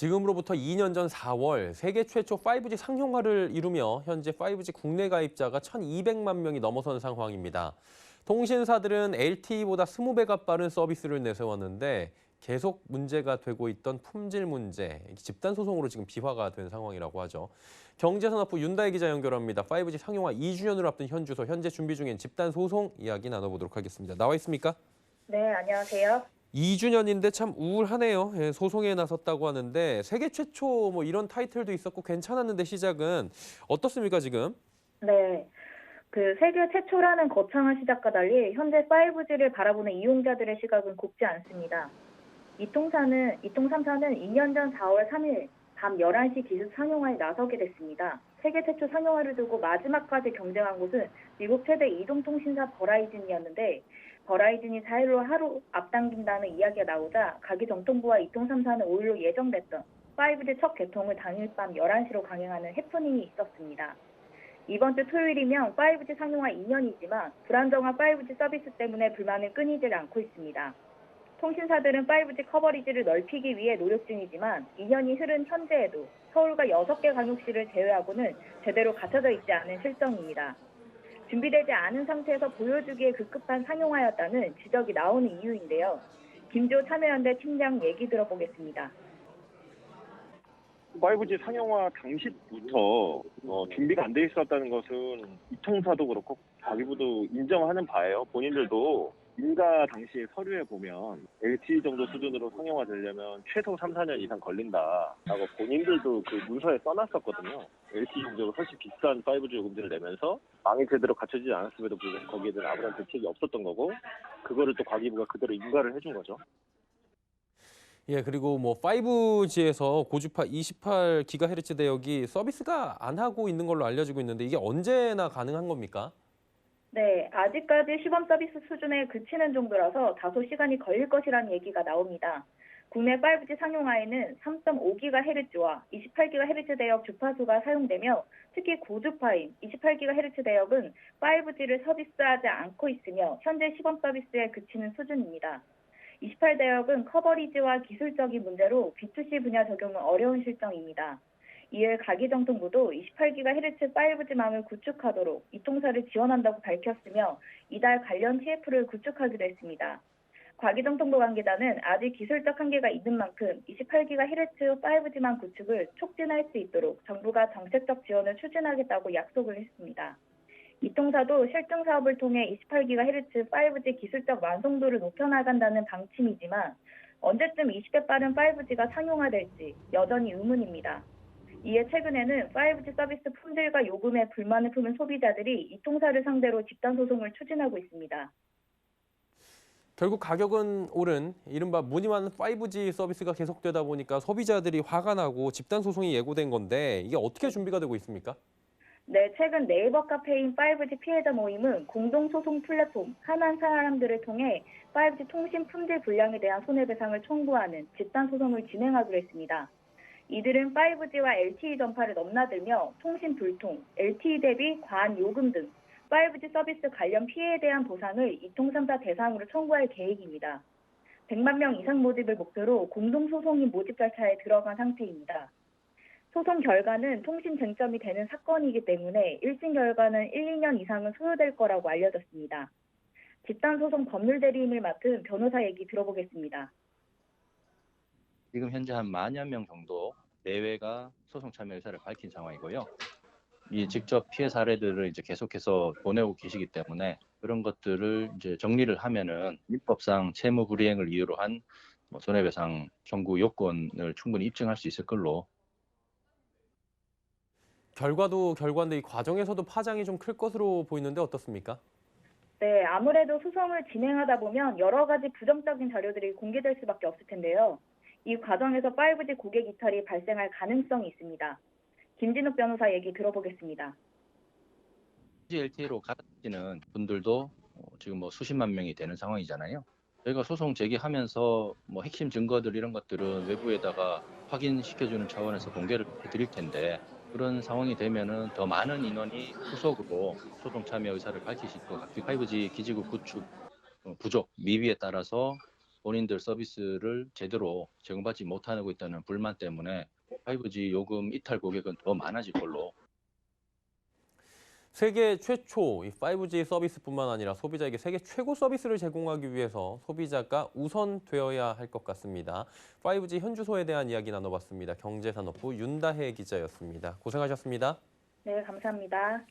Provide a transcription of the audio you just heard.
지금으로부터 2년 전 4월 세계 최초 5G 상용화를 이루며 현재 5G 국내 가입자가 1,200만 명이 넘어선 상황입니다. 통신사들은 LTE보다 20배가 빠른 서비스를 내세웠는데 계속 문제가 되고 있던 품질 문제, 집단 소송으로 지금 비화가 된 상황이라고 하죠. 경제산업부 윤다혜 기자 연결합니다. 5G 상용화 2주년을 앞둔 현주소, 현재 준비 중인 집단 소송 이야기 나눠보도록 하겠습니다. 나와 있습니까? 네, 안녕하세요. 2주년인데 참 우울하네요. 예, 소송에 나섰다고 하는데 세계 최초 뭐 이런 타이틀도 있었고 괜찮았는데 시작은 어떻습니까 지금? 네, 세계 최초라는 거창한 시작과 달리 현재 5G를 바라보는 이용자들의 시각은 곱지 않습니다. 이통 3사는 2년 전 4월 3일 밤 11시 기술 상용화에 나서게 됐습니다. 세계 최초 상용화를 두고 마지막까지 경쟁한 곳은 미국 최대 이동통신사 버라이즌이었는데 버라이즌이 4일로 하루 앞당긴다는 이야기가 나오자 가기정통부와 이통 3사는 5일로 예정됐던 5G 첫 개통을 당일 밤 11시로 강행하는 해프닝이 있었습니다. 이번 주 토요일이면 5G 상용화 2년이지만 불안정한 5G 서비스 때문에 불만은 끊이질 않고 있습니다. 통신사들은 5G 커버리지를 넓히기 위해 노력 중이지만 2년이 흐른 현재에도 서울과 6개 광역시를 제외하고는 제대로 갖춰져 있지 않은 실정입니다. 준비되지 않은 상태에서 보여주기에 급급한 상용화였다는 지적이 나오는 이유인데요. 김조 참여연대 팀장 얘기 들어보겠습니다. 5G 상용화 당시부터 준비가 안 돼 있었다는 것은 이통사도 그렇고 가기부도 인정하는 바예요. 본인들도 인가 당시 서류에 보면 LTE 정도 수준으로 상용화되려면 최소 3, 4년 이상 걸린다라고 본인들도 그 문서에 써놨었거든요. LTE 용도로 훨씬 비싼 5G 요금제를 내면서 망이 제대로 갖춰지지 않았음에도 불구하고 거기에 대한 아무런 대책이 없었던 거고 그거를 또 과기부가 그대로 인가를 해준 거죠. 예, 그리고 뭐 5G에서 고주파 28GHz 대역이 서비스가 안 하고 있는 걸로 알려지고 있는데 이게 언제나 가능한 겁니까? 네, 아직까지 시범 서비스 수준에 그치는 정도라서 다소 시간이 걸릴 것이라는 얘기가 나옵니다. 국내 5G 상용화에는 3.5GHz와 28GHz 대역 주파수가 사용되며 특히 고주파인 28GHz 대역은 5G를 서비스하지 않고 있으며 현재 시범 서비스에 그치는 수준입니다. 28대역은 커버리지와 기술적인 문제로 B2C 분야 적용은 어려운 실정입니다. 이에 가기정통부도 28GHz 5G망을 구축하도록 이통사를 지원한다고 밝혔으며 이달 관련 TF를 구축하기도 했습니다. 과기정통부 관계자는 아직 기술적 한계가 있는 만큼 28GHz 5G망 구축을 촉진할 수 있도록 정부가 정책적 지원을 추진하겠다고 약속을 했습니다. 이통사도 실증 사업을 통해 28GHz 5G 기술적 완성도를 높여나간다는 방침이지만 언제쯤 20배 빠른 5G가 상용화될지 여전히 의문입니다. 이에 최근에는 5G 서비스 품질과 요금에 불만을 품은 소비자들이 이통사를 상대로 집단 소송을 추진하고 있습니다. 결국 가격은 오른 이른바 무늬만 5G 서비스가 계속되다 보니까 소비자들이 화가 나고 집단 소송이 예고된 건데 이게 어떻게 준비가 되고 있습니까? 네, 최근 네이버 카페인 5G 피해자 모임은 공동소송 플랫폼 하나한 사람들을 통해 5G 통신 품질 불량에 대한 손해배상을 청구하는 집단소송을 진행하기로 했습니다. 이들은 5G와 LTE 전파를 넘나들며 통신 불통, LTE 대비 과한 요금 등 5G 서비스 관련 피해에 대한 보상을 이통 3사 대상으로 청구할 계획입니다. 100만 명 이상 모집을 목표로 공동소송인 모집 절차에 들어간 상태입니다. 소송 결과는 통신 쟁점이 되는 사건이기 때문에 1심 결과는 1, 2년 이상은 소요될 거라고 알려졌습니다. 집단소송 법률 대리인을 맡은 변호사 얘기 들어보겠습니다. 지금 현재 한 10,000여 명 정도 내외가 소송 참여 의사를 밝힌 상황이고요. 이 직접 피해 사례들을 이제 계속해서 보내고 계시기 때문에 그런 것들을 이제 정리를 하면은 민법상 채무 불이행을 이유로 한 손해배상 청구 요건을 충분히 입증할 수 있을 걸로. 결과도 결과인데 이 과정에서도 파장이 좀 클 것으로 보이는데 어떻습니까? 네, 아무래도 소송을 진행하다 보면 여러 가지 부정적인 자료들이 공개될 수밖에 없을 텐데요. 이 과정에서 5G 고객 이탈이 발생할 가능성이 있습니다. 김진욱 변호사 얘기 들어보겠습니다. LTE로 갈아타시는 분들도 지금 수십만 명이 되는 상황이잖아요. 저희가 소송 제기하면서 핵심 증거들 이런 것들은 외부에다가 확인시켜주는 차원에서 공개를 해드릴 텐데 그런 상황이 되면은 더 많은 인원이 후속으로 소송 참여 의사를 밝히실 것 같고 5G 기지국 구축 부족, 미비에 따라서 본인들 서비스를 제대로 제공받지 못하고 있다는 불만 때문에 5G 요금 이탈 고객은 더 많아질 걸로. 세계 최초 이 5G 서비스뿐만 아니라 소비자에게 세계 최고 서비스를 제공하기 위해서 소비자가 우선되어야 할 것 같습니다. 5G 현주소에 대한 이야기 나눠봤습니다. 경제산업부 윤다혜 기자였습니다. 고생하셨습니다. 네, 감사합니다.